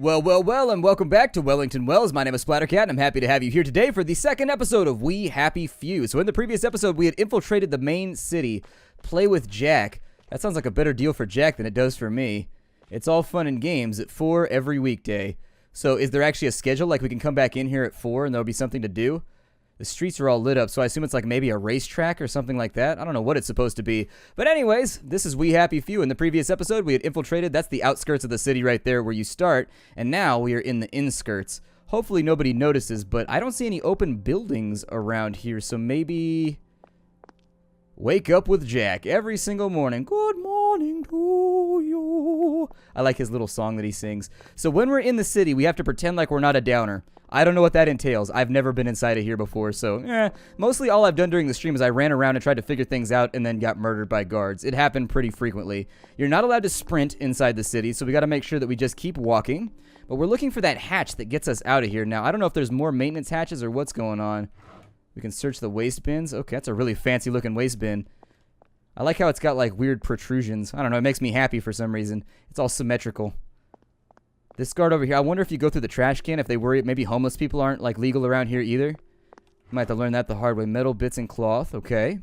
Well, and welcome back to Wellington Wells. My name is Splattercat, and I'm happy to have you here today for the second episode of We Happy Few. So in the previous episode, we had infiltrated the main city. Play with Jack. That sounds like a better deal for Jack than it does for me. It's all fun and games at 4 every weekday. So is there actually a schedule? Like we can come back in here at 4 and there'll be something to do? The streets are all lit up, so I assume it's like maybe a racetrack or something like that. I don't know what it's supposed to be. But anyways, this is We Happy Few. In the previous episode, we had infiltrated. That's the outskirts of the city right there where you start. And now we are in the inskirts. Hopefully nobody notices, but I don't see any open buildings around here. So maybe wake up with Jack every single morning. Good morning to you. I like his little song that he sings. So when we're in the city, we have to pretend like we're not a downer. I don't know what that entails. I've never been inside of here before, so mostly all I've done during the stream is I ran around and tried to figure things out and then got murdered by guards. It happened pretty frequently. You're not allowed to sprint inside the city, so we got to make sure that we just keep walking. But we're looking for that hatch that gets us out of here. Now, I don't know if there's more maintenance hatches or what's going on. We can search the waste bins. Okay, that's a really fancy looking waste bin. I like how it's got like weird protrusions. I don't know, it makes me happy for some reason. It's all symmetrical. This guard over here, I wonder if you go through the trash can, if they worry maybe homeless people aren't like legal around here either. Might have to learn that the hard way. Metal bits and cloth, okay.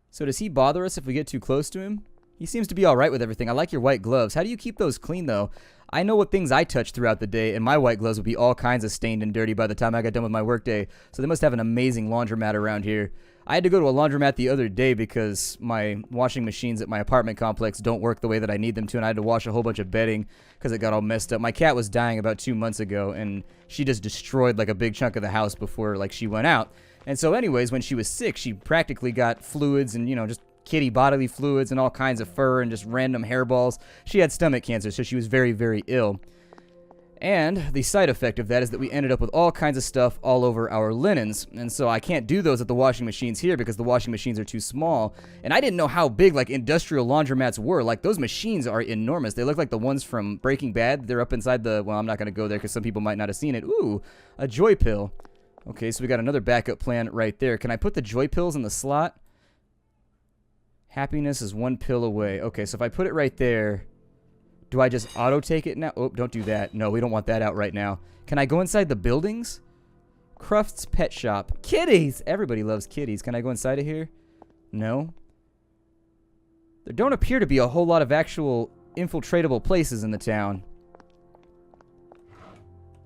So does he bother us if we get too close to him? He seems to be alright with everything. I like your white gloves. How do you keep those clean though? I know what things I touch throughout the day, and my white gloves would be all kinds of stained and dirty by the time I got done with my workday. So they must have an amazing laundromat around here. I had to go to a laundromat the other day because my washing machines at my apartment complex don't work the way that I need them to, and I had to wash a whole bunch of bedding because it got all messed up. My cat was dying about 2 months ago, and she just destroyed like a big chunk of the house before like she went out. And so anyways, when she was sick, she practically got fluids and, you know, just kitty bodily fluids and all kinds of fur and just random hairballs. She had stomach cancer, so she was very, very ill. And the side effect of that is that we ended up with all kinds of stuff all over our linens. And so I can't do those at the washing machines here because the washing machines are too small. And I didn't know how big like industrial laundromats were. Like those machines are enormous. They look like the ones from Breaking Bad. They're up inside the, well, I'm not going to go there because some people might not have seen it. Ooh, a joy pill. Okay, so we got another backup plan right there. Can I put the joy pills in the slot? Happiness is 1 pill away. Okay, so if I put it right there, do I just auto-take it now? Oh, don't do that. No, we don't want that out right now. Can I go inside the buildings? Cruft's Pet Shop. Kitties! Everybody loves kitties. Can I go inside of here? No. There don't appear to be a whole lot of actual infiltratable places in the town.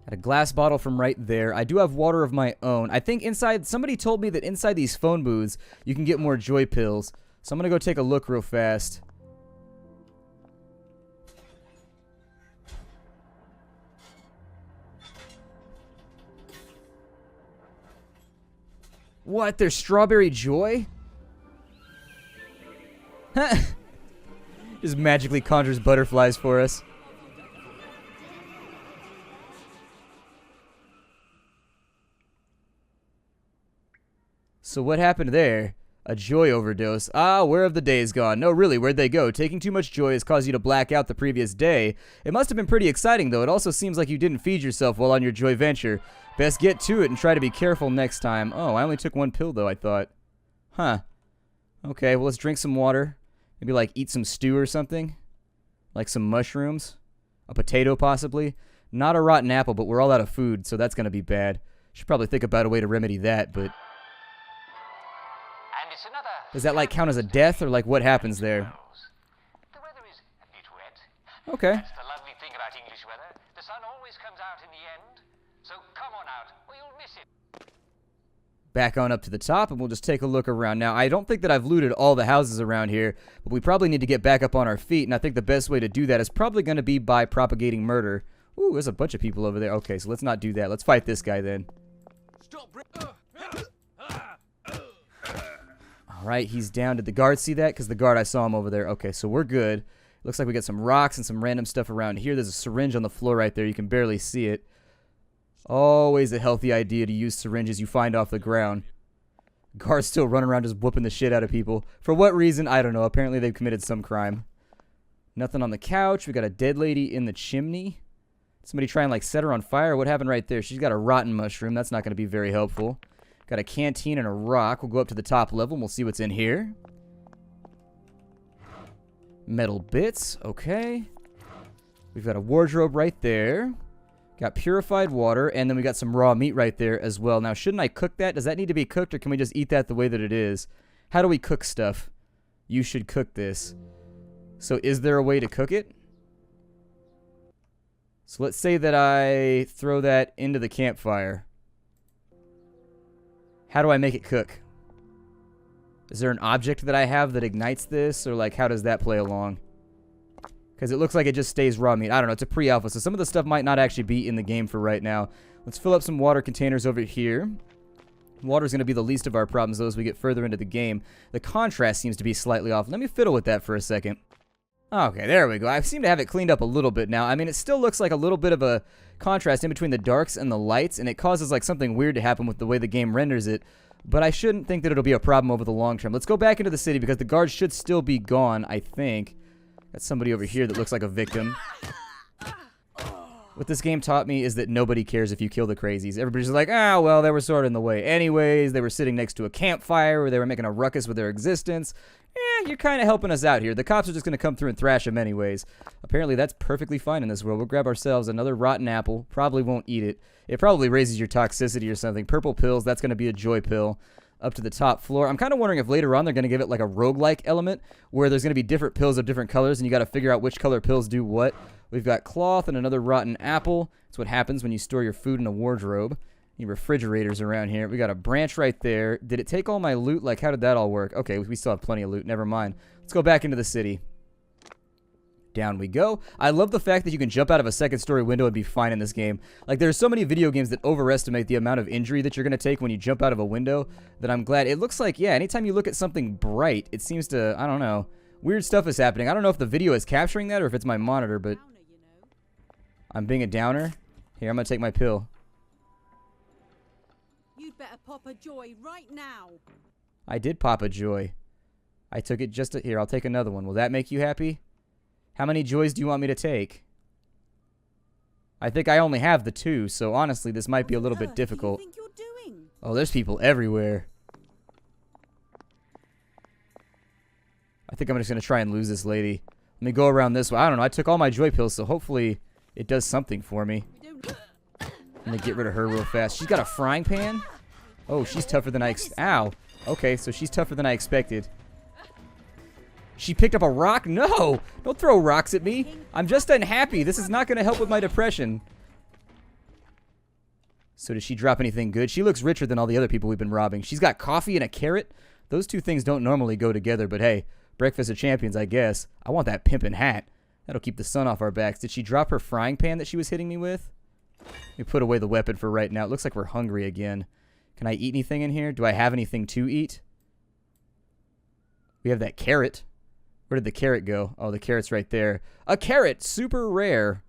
Got a glass bottle from right there. I do have water of my own. I think inside, somebody told me that inside these phone booths, you can get more joy pills. So I'm going to go take a look real fast. What? There's strawberry joy? Just magically conjures butterflies for us. So what happened there? A joy overdose. Ah, where have the days gone? No, really, where'd they go? Taking too much joy has caused you to black out the previous day. It must have been pretty exciting, though. It also seems like you didn't feed yourself while on your joy venture. Best get to it and try to be careful next time. Oh, I only took 1 pill, though, I thought. Huh. Okay, well, let's drink some water. Maybe, like, eat some stew or something. Like some mushrooms. A potato, possibly. Not a rotten apple, but we're all out of food, so that's going to be bad. Should probably think about a way to remedy that, but... Does that, like, count as a death, or, like, what happens there? The weather is a bit wet. Okay. That's the lovely thing about English weather. The sun always comes out in the end. So come on out, or you'll miss it. Back on up to the top, and we'll just take a look around. Now, I don't think that I've looted all the houses around here, but we probably need to get back up on our feet, and I think the best way to do that is probably going to be by propagating murder. Ooh, there's a bunch of people over there. Okay, so let's not do that. Let's fight this guy, then. Alright, he's down. Did the guard see that? Because the guard, I saw him over there. Okay, so we're good. Looks like we got some rocks and some random stuff around here. There's a syringe on the floor right there. You can barely see it. Always a healthy idea to use syringes you find off the ground. Guards still running around just whooping the shit out of people. For what reason? I don't know. Apparently they've committed some crime. Nothing on the couch. We got a dead lady in the chimney. Somebody try and like set her on fire. What happened right there? She's got a rotten mushroom. That's not going to be very helpful. Got a canteen and a rock. We'll go up to the top level and we'll see what's in here. Metal bits. Okay. We've got a wardrobe right there. Got purified water, and then we got some raw meat right there as well. Now, shouldn't I cook that? Does that need to be cooked, or can we just eat that the way that it is? How do we cook stuff? You should cook this. So is there a way to cook it? So let's say that I throw that into the campfire. How do I make it cook? Is there an object that I have that ignites this, or like how does that play along? Because it looks like it just stays raw meat. I don't know. It's a pre-alpha, so some of the stuff might not actually be in the game for right now. Let's fill up some water containers over here. Water is going to be the least of our problems, though, as we get further into the game. The contrast seems to be slightly off. Let me fiddle with that for a second. Okay, there we go. I seem to have it cleaned up a little bit now. I mean, it still looks like a little bit of a contrast in between the darks and the lights, and it causes like something weird to happen with the way the game renders it. But I shouldn't think that it'll be a problem over the long term. Let's go back into the city because the guards should still be gone, I think. Got somebody over here that looks like a victim. What this game taught me is that nobody cares if you kill the crazies. Everybody's like, ah, well, they were sort of in the way anyways. They were sitting next to a campfire or they were making a ruckus with their existence. You're kind of helping us out here. The cops are just going to come through and thrash them anyways. Apparently, that's perfectly fine in this world. We'll grab ourselves another rotten apple. Probably won't eat it. It probably raises your toxicity or something. Purple pills, that's going to be a joy pill. Up to the top floor. I'm kind of wondering if later on they're going to give it like a roguelike element where there's going to be different pills of different colors and you got to figure out which color pills do what. We've got cloth and another rotten apple. That's what happens when you store your food in a wardrobe. Need refrigerators around here. We got a branch right there. Did it take all my loot? Like, how did that all work? Okay, we still have plenty of loot. Never mind. Let's go back into the city. Down we go. I love the fact that you can jump out of a second-story window and be fine in this game. Like, there's so many video games that overestimate the amount of injury that you're going to take when you jump out of a window that I'm glad. It looks like, yeah, anytime you look at something bright, it seems to, I don't know, weird stuff is happening. I don't know if the video is capturing that or if it's my monitor, but I'm being a downer. Here, I'm going to take my pill. You'd better pop a joy right now. I did pop a joy. I took it just here. I'll take another one. Will that make you happy? How many joys do you want me to take? I think I only have the 2, so honestly, this might be a little bit difficult. What do you think you're doing? Oh, there's people everywhere. I think I'm just going to try and lose this lady. Let me go around this way. I don't know. I took all my joy pills, so hopefully it does something for me. Let me get rid of her real fast. She's got a frying pan? Oh, she's tougher than I Ow. Okay, so she's tougher than I expected. She picked up a rock? No! Don't throw rocks at me. I'm just unhappy. This is not going to help with my depression. So does she drop anything good? She looks richer than all the other people we've been robbing. She's got coffee and a carrot. Those two things don't normally go together, but hey, breakfast of champions, I guess. I want that pimpin' hat. That'll keep the sun off our backs. Did she drop her frying pan that she was hitting me with? Let me put away the weapon for right now. It looks like we're hungry again. Can I eat anything in here? Do I have anything to eat? We have that carrot. Where did the carrot go? Oh, the carrot's right there. A carrot! Super rare.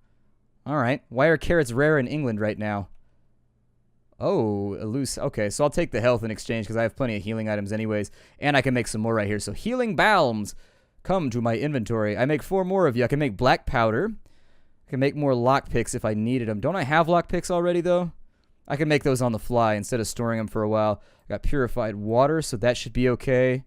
Alright. Why are carrots rare in England right now? Oh, a loose. Okay, so I'll take the health in exchange because I have plenty of healing items anyways. And I can make some more right here. So healing balms come to my inventory. I make 4 more of you. I can make black powder. I can make more lockpicks if I needed them. Don't I have lockpicks already, though? I can make those on the fly instead of storing them for a while. I got purified water, so that should be okay.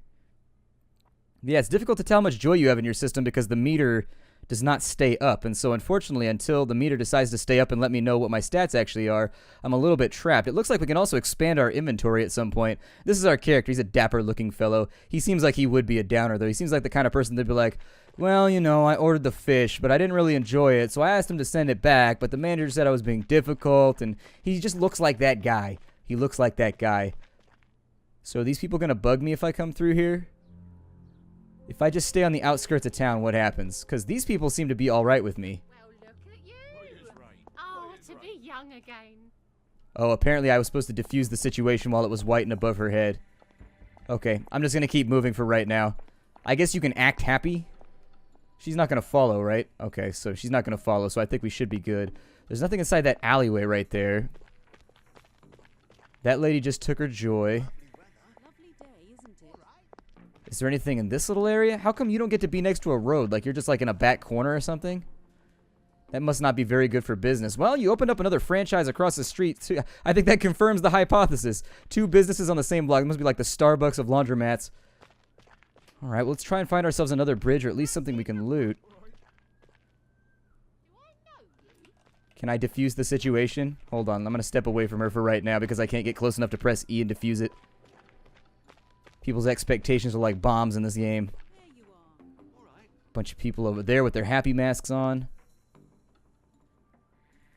Yeah, it's difficult to tell how much joy you have in your system because the meter does not stay up. And so, unfortunately, until the meter decides to stay up and let me know what my stats actually are, I'm a little bit trapped. It looks like we can also expand our inventory at some point. This is our character. He's a dapper-looking fellow. He seems like he would be a downer, though. He seems like the kind of person that'd be like, well, you know, I ordered the fish, but I didn't really enjoy it, so I asked him to send it back, but the manager said I was being difficult, and he just looks like that guy. He looks like that guy. So are these people going to bug me if I come through here? If I just stay on the outskirts of town, what happens? Because these people seem to be all right with me. Well, look at you. Oh, to be young again. Oh, apparently I was supposed to diffuse the situation while it was white and above her head. Okay, I'm just going to keep moving for right now. I guess you can act happy. She's not going to follow, right? Okay, so she's not going to follow, so I think we should be good. There's nothing inside that alleyway right there. That lady just took her joy. Is there anything in this little area? How come you don't get to be next to a road? Like you're just like in a back corner or something? That must not be very good for business. Well, you opened up another franchise across the street too. I think that confirms the hypothesis. 2 businesses on the same block. It must be like the Starbucks of laundromats. Alright, well, let's try and find ourselves another bridge or at least something we can loot. Can I defuse the situation? Hold on, I'm going to step away from her for right now because I can't get close enough to press E and defuse it. People's expectations are like bombs in this game. Bunch of people over there with their happy masks on.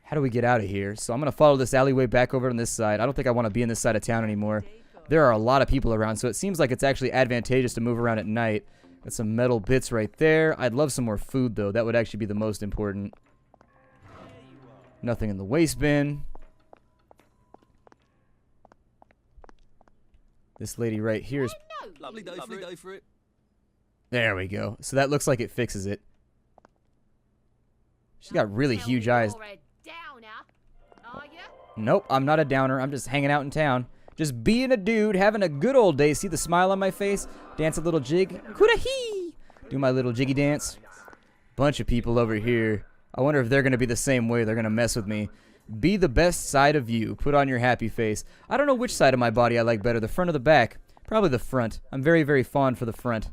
How do we get out of here? So I'm going to follow this alleyway back over on this side. I don't think I want to be in this side of town anymore. There are a lot of people around, so it seems like it's actually advantageous to move around at night. Got some metal bits right there. I'd love some more food, though. That would actually be the most important. Nothing in the waste bin. This lady right here is... Lovely day for it. There we go. So that looks like it fixes it. She's got really huge eyes. You're a downer, are you? Nope, I'm not a downer. I'm just hanging out in town. Just being a dude, having a good old day. See the smile on my face? Dance a little jig. Kuda-hee! Do my little jiggy dance. Bunch of people over here. I wonder if they're going to be the same way. They're going to mess with me. Be the best side of you. Put on your happy face. I don't know which side of my body I like better, the front or the back. Probably the front. I'm very, very fond for the front.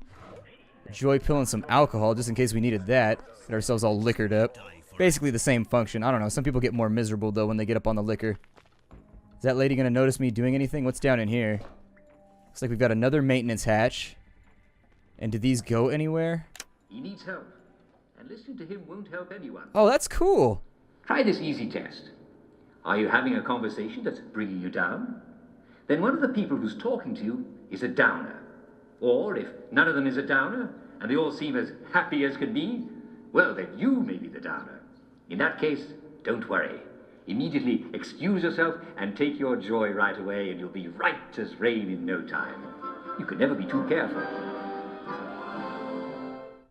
Joy pill and some alcohol, just in case we needed that. Get ourselves all liquored up. Basically the same function. I don't know. Some people get more miserable, though, when they get up on the liquor. Is that lady going to notice me doing anything? What's down in here? Looks like we've got another maintenance hatch. And do these go anywhere? He needs help, and listening to him won't help anyone. Oh, that's cool. Try this easy test. Are you having a conversation that's bringing you down? Then one of the people who's talking to you is a downer. Or if none of them is a downer, and they all seem as happy as can be, well, then you may be the downer. In that case, don't worry. Immediately excuse yourself and take your joy right away, and you'll be right as rain in no time. You can never be too careful.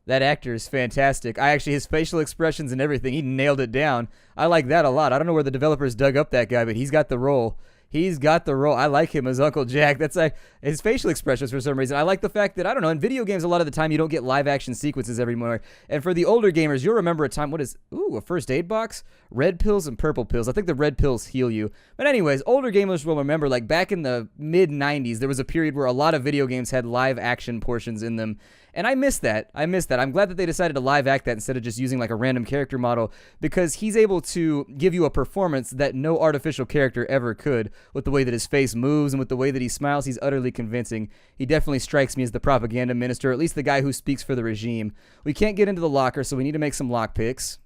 That actor is fantastic. His facial expressions and everything, he nailed it down. I like that a lot. I don't know where the developers dug up that guy, but he's got the role. He's got the role. I like him as Uncle Jack. That's like his facial expressions for some reason. I like the fact that, I don't know, in video games a lot of the time you don't get live action sequences evermore. And for the older gamers, you'll remember a time, a first aid box? Red pills and purple pills. I think the red pills heal you. But anyways, older gamers will remember, like back in the mid 90s, there was a period where a lot of video games had live action portions in them. And I miss that. I'm glad that they decided to live act that instead of just using like a random character model, because he's able to give you a performance that no artificial character ever could. With the way that his face moves and with the way that he smiles, he's utterly convincing. He definitely strikes me as the propaganda minister, or at least the guy who speaks for the regime. We can't get into the locker, so we need to make some lockpicks.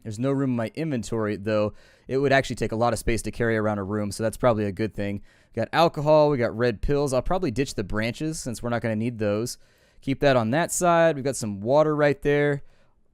There's no room in my inventory, though. It would actually take a lot of space to carry around a room, so that's probably a good thing. We got alcohol, we got red pills. I'll probably ditch the branches since we're not going to need those. Keep that on that side. We've got some water right there.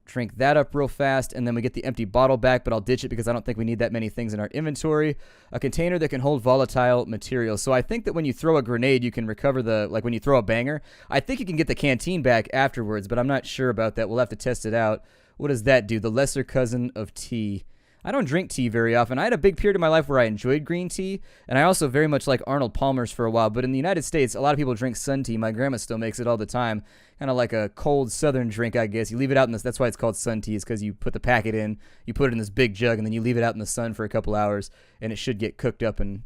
Drink that up real fast, and then we get the empty bottle back, but I'll ditch it because I don't think we need that many things in our inventory. A container that can hold volatile materials. So I think that when you throw a grenade, you can recover like when you throw a banger, I think you can get the canteen back afterwards, but I'm not sure about that. We'll have to test it out. What does that do? The lesser cousin of tea. I don't drink tea very often. I had a big period in my life where I enjoyed green tea, and I also very much like Arnold Palmer's for a while, but in the United States, a lot of people drink sun tea. My grandma still makes it all the time. Kind of like a cold southern drink, I guess. You leave it out in this. That's why it's called sun tea, is because you put the packet in, you put it in this big jug, and then you leave it out in the sun for a couple hours, and it should get cooked up and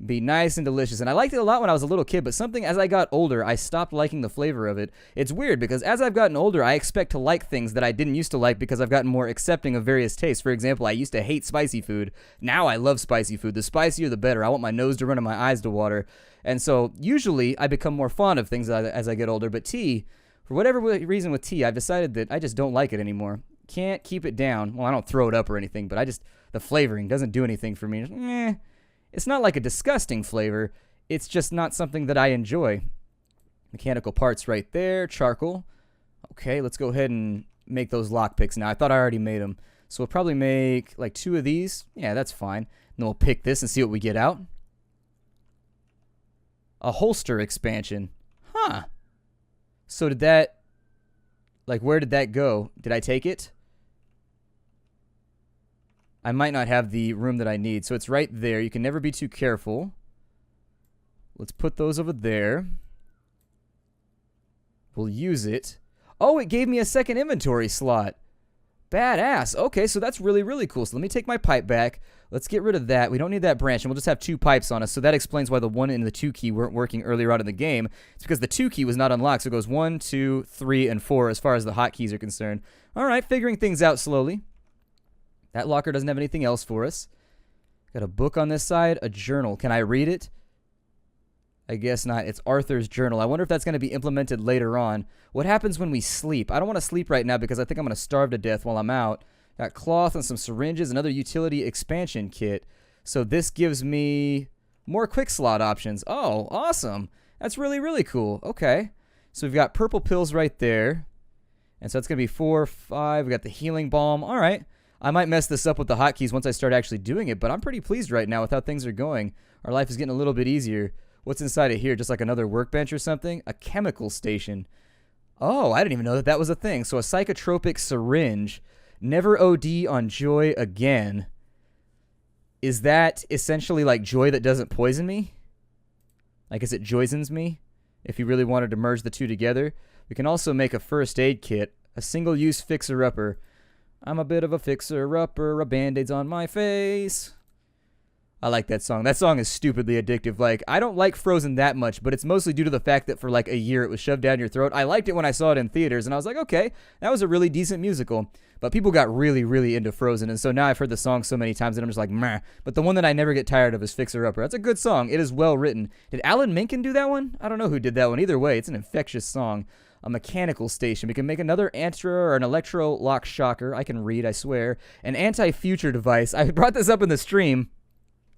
be nice and delicious. And I liked it a lot when I was a little kid, but as I got older, I stopped liking the flavor of it. It's weird because as I've gotten older, I expect to like things that I didn't used to like because I've gotten more accepting of various tastes. For example, I used to hate spicy food. Now I love spicy food. The spicier, the better. I want my nose to run and my eyes to water. And so usually I become more fond of things as I get older. But tea, for whatever reason with tea, I've decided that I just don't like it anymore. Can't keep it down. Well, I don't throw it up or anything, but the flavoring doesn't do anything for me. It's not like a disgusting flavor. It's just not something that I enjoy. Mechanical parts right there. Charcoal. Okay, let's go ahead and make those lockpicks now. I thought I already made them. So we'll probably make like 2 of these. Yeah, that's fine. And then we'll pick this and see what we get out. A holster expansion. Huh. So did that... where did that go? Did I take it? I might not have the room that I need. So it's right there. You can never be too careful. Let's put those over there. We'll use it. Oh, it gave me a second inventory slot. Badass. Okay, so that's really, really cool. So let me take my pipe back. Let's get rid of that. We don't need that branch, and we'll just have 2 pipes on us. So that explains why the 1 and the 2 key weren't working earlier on in the game. It's because the 2 key was not unlocked. So it goes 1, 2, 3, and 4 as far as the hotkeys are concerned. All right, figuring things out slowly. That locker doesn't have anything else for us. Got a book on this side, a journal. Can I read it? I guess not. It's Arthur's journal. I wonder if that's going to be implemented later on. What happens when we sleep? I don't want to sleep right now because I think I'm going to starve to death while I'm out. Got cloth and some syringes, another utility expansion kit. So this gives me more quick slot options. Oh, awesome. That's really, really cool. Okay. So we've got purple pills right there. And so it's going to be 4, 5. We got the healing balm. All right. I might mess this up with the hotkeys once I start actually doing it, but I'm pretty pleased right now with how things are going. Our life is getting a little bit easier. What's inside of here? Just like another workbench or something? A chemical station. Oh, I didn't even know that was a thing. So a psychotropic syringe. Never OD on joy again. Is that essentially like joy that doesn't poison me? I guess it joisons me? If you really wanted to merge the two together. We can also make a first aid kit. A single-use fixer-upper. I'm a bit of a fixer-upper. A band-aid's on my face. I like that song. That song is stupidly addictive. Like, I don't like Frozen that much, but it's mostly due to the fact that for like a year it was shoved down your throat. I liked it when I saw it in theaters, and I was like, okay, that was a really decent musical. But people got really, really into Frozen, and so now I've heard the song so many times that I'm just like, meh. But the one that I never get tired of is Fixer Upper. That's a good song. It is well written. Did Alan Menken do that one? I don't know who did that one. Either way, it's an infectious song. A mechanical station. We can make another Antra or an electro-lock shocker. I can read, I swear. An anti-future device. I brought this up in the stream.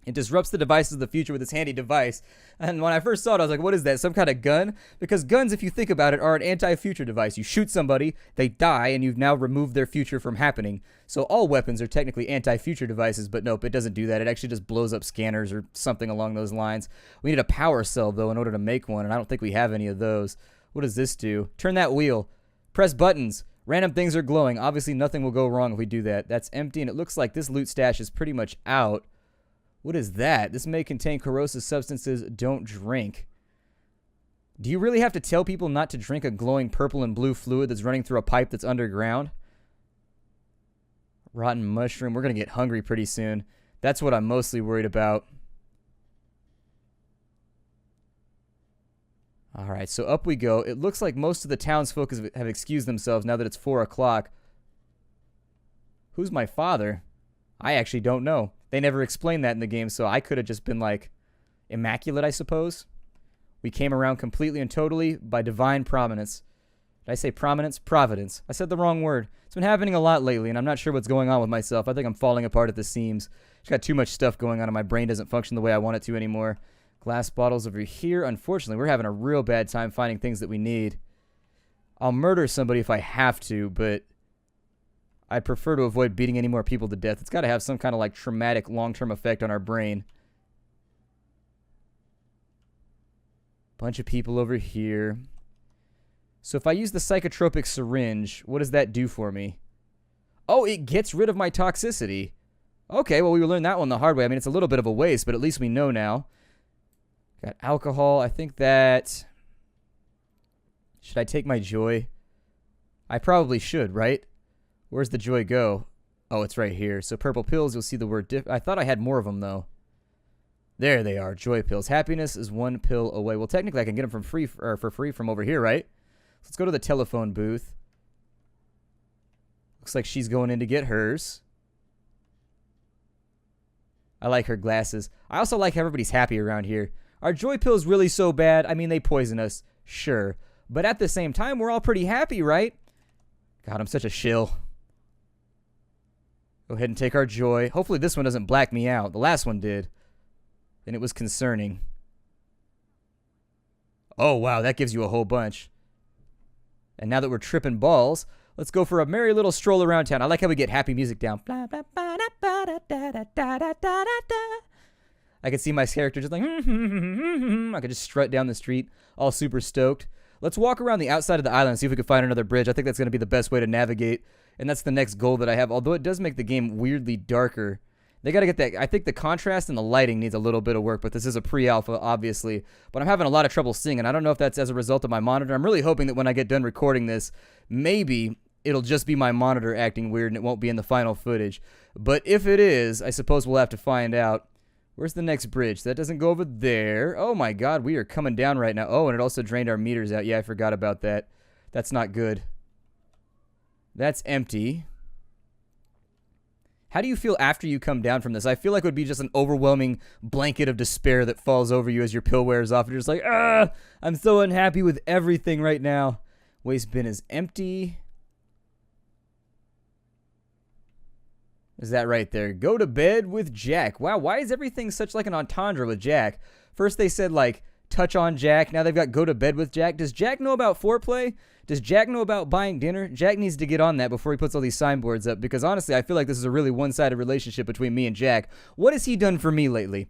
It disrupts the devices of the future with its handy device. And when I first saw it, I was like, what is that? Some kind of gun? Because guns, if you think about it, are an anti-future device. You shoot somebody, they die, and you've now removed their future from happening. So all weapons are technically anti-future devices, but nope, it doesn't do that. It actually just blows up scanners or something along those lines. We need a power cell, though, in order to make one, and I don't think we have any of those. What does this do? Turn that wheel. Press buttons. Random things are glowing. Obviously, nothing will go wrong if we do that. That's empty, and it looks like this loot stash is pretty much out. What is that? This may contain corrosive substances. Don't drink. Do you really have to tell people not to drink a glowing purple and blue fluid that's running through a pipe that's underground? Rotten mushroom. We're going to get hungry pretty soon. That's what I'm mostly worried about. All right, so up we go. It looks like most of the townsfolk have excused themselves now that it's 4 o'clock. Who's my father? I actually don't know. They never explained that in the game, so I could have just been like immaculate, I suppose. We came around completely and totally by divine providence. Did I say prominence? Providence. I said the wrong word. It's been happening a lot lately, and I'm not sure what's going on with myself. I think I'm falling apart at the seams. Just got too much stuff going on, and my brain doesn't function the way I want it to anymore. Glass bottles over here. Unfortunately, we're having a real bad time finding things that we need. I'll murder somebody if I have to, but I'd prefer to avoid beating any more people to death. It's got to have some kind of like traumatic long-term effect on our brain. Bunch of people over here. So if I use the psychotropic syringe, what does that do for me? Oh, it gets rid of my toxicity. Okay, well, we learned that one the hard way. I mean, it's a little bit of a waste, but at least we know now. Got alcohol. I think that... Should I take my joy? I probably should, right? Where's the joy go? Oh, it's right here. So purple pills, you'll see the word I thought I had more of them, though. There they are, joy pills. Happiness is 1 pill away. Well, technically, I can get them for free from over here, right? So let's go to the telephone booth. Looks like she's going in to get hers. I like her glasses. I also like how everybody's happy around here. Are joy pills really so bad? I mean, they poison us, sure. But at the same time, we're all pretty happy, right? God, I'm such a shill. Go ahead and take our joy. Hopefully this one doesn't black me out. The last one did. And it was concerning. Oh, wow, that gives you a whole bunch. And now that we're tripping balls, let's go for a merry little stroll around town. I like how we get happy music down. I can see my character just like, I could just strut down the street, all super stoked. Let's walk around the outside of the island and see if we can find another bridge. I think that's going to be the best way to navigate, and that's the next goal that I have, although it does make the game weirdly darker. They got to get that. I think the contrast and the lighting needs a little bit of work, but this is a pre-alpha, obviously. But I'm having a lot of trouble seeing, and I don't know if that's as a result of my monitor. I'm really hoping that when I get done recording this, maybe it'll just be my monitor acting weird and it won't be in the final footage. But if it is, I suppose we'll have to find out. Where's the next bridge? That doesn't go over there. Oh my god, we are coming down right now. Oh, and it also drained our meters out. Yeah, I forgot about that. That's not good. That's empty. How do you feel after you come down from this? I feel like it would be just an overwhelming blanket of despair that falls over you as your pill wears off. You're just like, I'm so unhappy with everything right now. Waste bin is empty. Is that right there? Go to bed with Jack. Wow, why is everything such like an entendre with Jack? First they said like touch on Jack. Now they've got go to bed with Jack. Does Jack know about foreplay? Does Jack know about buying dinner? Jack needs to get on that before he puts all these signboards up, because honestly I feel like this is a really one-sided relationship between me and Jack. What has he done for me lately?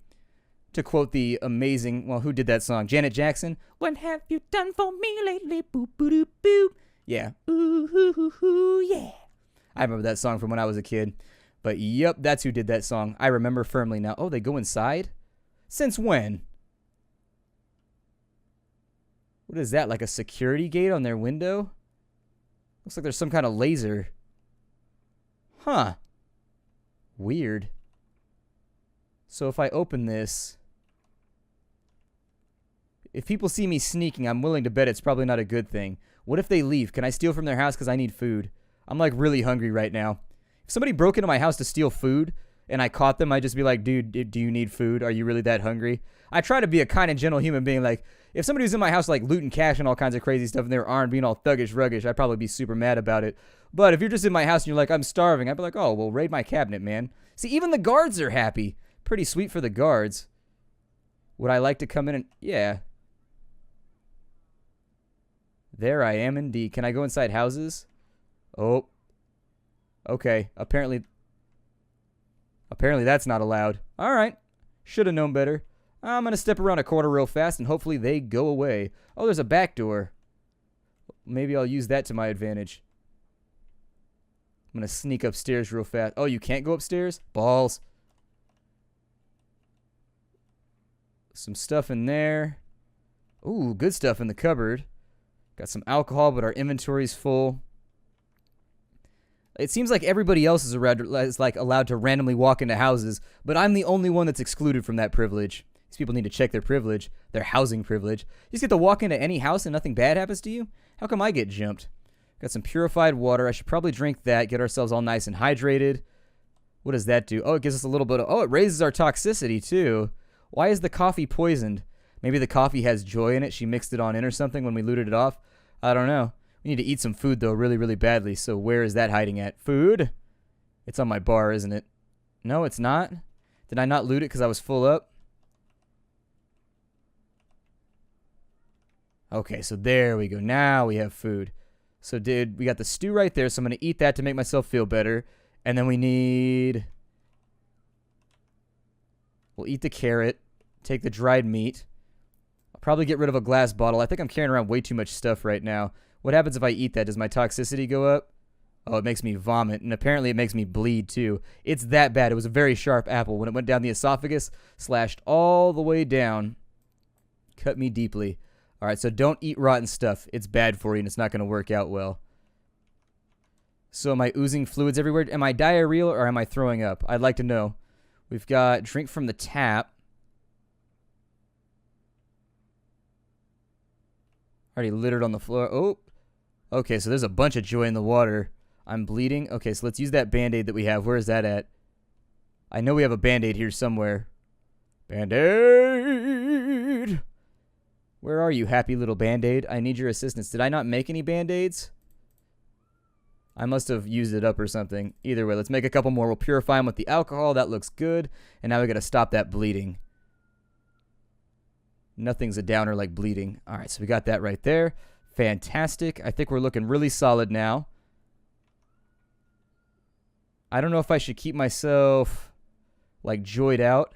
To quote the amazing, well, who did that song? Janet Jackson. What have you done for me lately? Boop, boop, boop, boop. Yeah. Ooh, hoo, hoo, hoo, yeah. I remember that song from when I was a kid. But yep, that's who did that song. I remember firmly now. Oh, they go inside? Since when? What is that, like a security gate on their window? Looks like there's some kind of laser. Huh. Weird. So if I open this, if people see me sneaking, I'm willing to bet it's probably not a good thing. What if they leave? Can I steal from their house because I need food? I'm like really hungry right now. If somebody broke into my house to steal food and I caught them, I'd just be like, dude, do you need food? Are you really that hungry? I try to be a kind and gentle human being. Like, if somebody was in my house like looting cash and all kinds of crazy stuff and they were armed, being all thuggish, ruggish, I'd probably be super mad about it. But if you're just in my house and you're like, I'm starving, I'd be like, oh, well, raid my cabinet, man. See, even the guards are happy. Pretty sweet for the guards. Would I like to come in and... Yeah. There I am indeed. Can I go inside houses? Oh. Okay. Apparently that's not allowed. Alright. Should have known better. I'm going to step around a corner real fast and hopefully they go away. Oh, there's a back door. Maybe I'll use that to my advantage. I'm going to sneak upstairs real fast. Oh, you can't go upstairs? Balls. Some stuff in there. Ooh, good stuff in the cupboard. Got some alcohol, but our inventory's full. It seems like everybody else is allowed to randomly walk into houses, but I'm the only one that's excluded from that privilege. These people need to check their privilege, their housing privilege. You just get to walk into any house and nothing bad happens to you? How come I get jumped? Got some purified water. I should probably drink that, get ourselves all nice and hydrated. What does that do? Oh, it gives us a little bit of... Oh, it raises our toxicity, too. Why is the coffee poisoned? Maybe the coffee has joy in it. She mixed it on in or something when we looted it off. I don't know. We need to eat some food, though, really, really badly. So where is that hiding at? Food? It's on my bar, isn't it? No, it's not. Did I not loot it because I was full up? Okay, so there we go. Now we have food. So, we got the stew right there, so I'm going to eat that to make myself feel better. And then we need... We'll eat the carrot. Take the dried meat. I'll probably get rid of a glass bottle. I think I'm carrying around way too much stuff right now. What happens if I eat that? Does my toxicity go up? Oh, it makes me vomit, and apparently it makes me bleed too. It's that bad. It was a very sharp apple. When it went down the esophagus, slashed all the way down, cut me deeply. All right, so don't eat rotten stuff. It's bad for you, and it's not going to work out well. So am I oozing fluids everywhere? Am I diarrheal, or am I throwing up? I'd like to know. We've got drink from the tap. Already littered on the floor. Oh. Okay, so there's a bunch of joy in the water. I'm bleeding. Okay, so let's use that Band-Aid that we have. Where is that at? I know we have a Band-Aid here somewhere. Band-Aid! Where are you, happy little Band-Aid? I need your assistance. Did I not make any Band-Aids? I must have used it up or something. Either way, let's make a couple more. We'll purify them with the alcohol. That looks good. And now we got to stop that bleeding. Nothing's a downer like bleeding. All right, so we got that right there. Fantastic. I think we're looking really solid now. I don't know if I should keep myself, like, joyed out.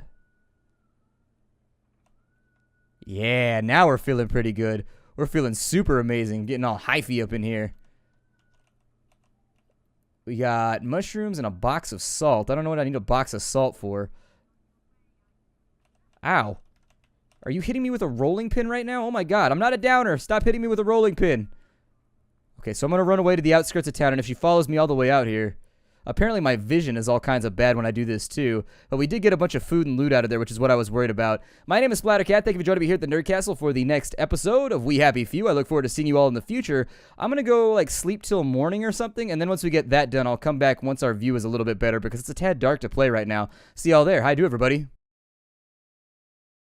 Yeah, now we're feeling pretty good. We're feeling super amazing. Getting all hyphy up in here. We got mushrooms and a box of salt. I don't know what I need a box of salt for. Ow. Are you hitting me with a rolling pin right now? Oh my god, I'm not a downer. Stop hitting me with a rolling pin. Okay, so I'm going to run away to the outskirts of town, and if she follows me all the way out here... Apparently my vision is all kinds of bad when I do this too. But we did get a bunch of food and loot out of there, which is what I was worried about. My name is Splattercat. Thank you for joining me here at the Nerd Castle for the next episode of We Happy Few. I look forward to seeing you all in the future. I'm going to go like sleep till morning or something, and then once we get that done, I'll come back once our view is a little bit better because it's a tad dark to play right now. See y'all there. Hi, do everybody.